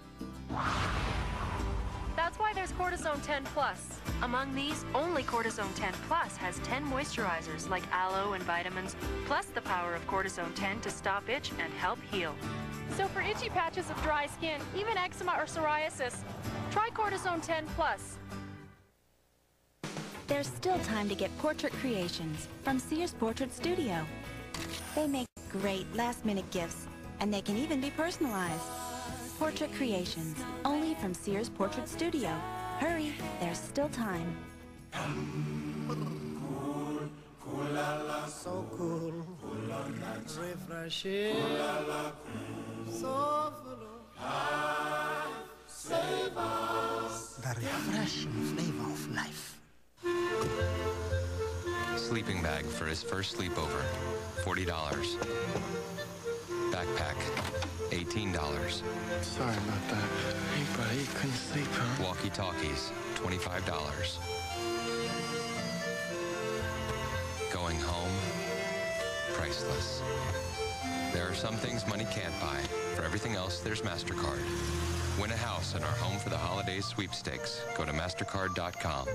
That's why there's Cortisone 10 Plus. Among these, only Cortisone 10 Plus has 10 moisturizers like aloe and vitamins, plus the power of Cortisone 10 to stop itch and help heal. So for itchy patches of dry skin, even eczema or psoriasis, try Cortisone 10 Plus. There's still time to get portrait creations from Sears Portrait Studio. They make great last-minute gifts, and they can even be personalized. Portrait creations, only from Sears Portrait Studio. Hurry, there's still time. So cool, refreshing, so full of save us. The refreshing flavor of life. Sleeping bag for his first sleepover, $40. Backpack, $18. Sorry about that. Hey, buddy, you couldn't sleep, huh? Walkie-talkies, $25. Going home, priceless. There are some things money can't buy. For everything else, there's MasterCard. Win a house in our Home for the Holidays sweepstakes. Go to mastercard.com.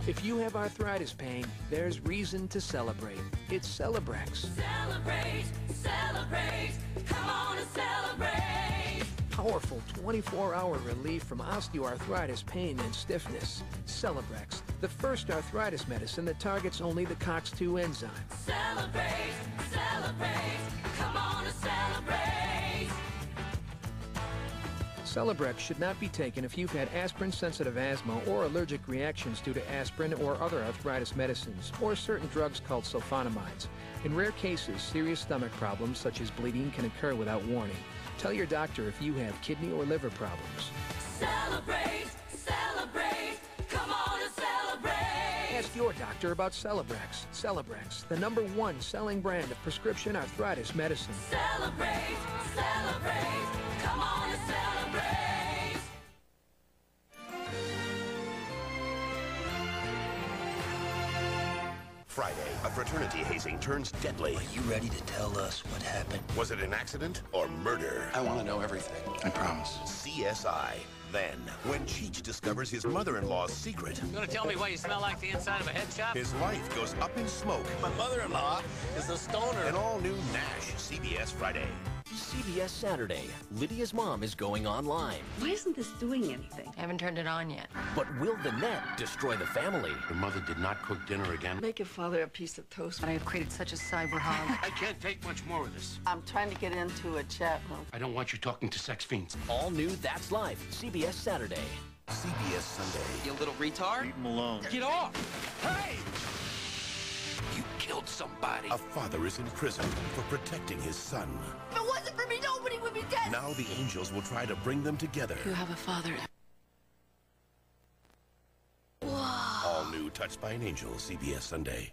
If you have arthritis pain, there's reason to celebrate. It's Celebrex. Celebrate, celebrate, come on and celebrate. Powerful 24-hour relief from osteoarthritis pain and stiffness. Celebrex, the first arthritis medicine that targets only the COX-2 enzyme. Celebrate, celebrate, come on and celebrate. Celebrex should not be taken if you've had aspirin-sensitive asthma or allergic reactions due to aspirin or other arthritis medicines, or certain drugs called sulfonamides. In rare cases, serious stomach problems such as bleeding can occur without warning. Tell your doctor if you have kidney or liver problems. Celebrate, celebrate, come on and celebrate. Ask your doctor about Celebrex. Celebrex, the #1 selling brand of prescription arthritis medicine. Celebrate, celebrate, come on and celebrate. Friday, a fraternity hazing turns deadly. Are you ready to tell us what happened? Was it an accident or murder? I want to know everything. I promise. CSI. Then, when Cheech discovers his mother-in-law's secret, You want to tell me why you smell like the inside of a head shop? his life goes up in smoke. My mother-in-law is a stoner. An all-new Nash, CBS Friday. CBS Saturday. Lydia's mom is going online. Why isn't this doing anything? I haven't turned it on yet. But will the net destroy the family? Your mother did not cook dinner again. Make your father a piece of toast. I have created such a cyber hog. I can't take much more of this. I'm trying to get into a chat room. I don't want you talking to sex fiends. All new That's Life. CBS Saturday. CBS Sunday. You little retard. Leave him alone. Get off! Hey! You killed somebody. A father is in prison for protecting his son. If it wasn't for me, nobody would be dead. Now the angels will try to bring them together. You have a father. All new Touched by an Angel, CBS Sunday.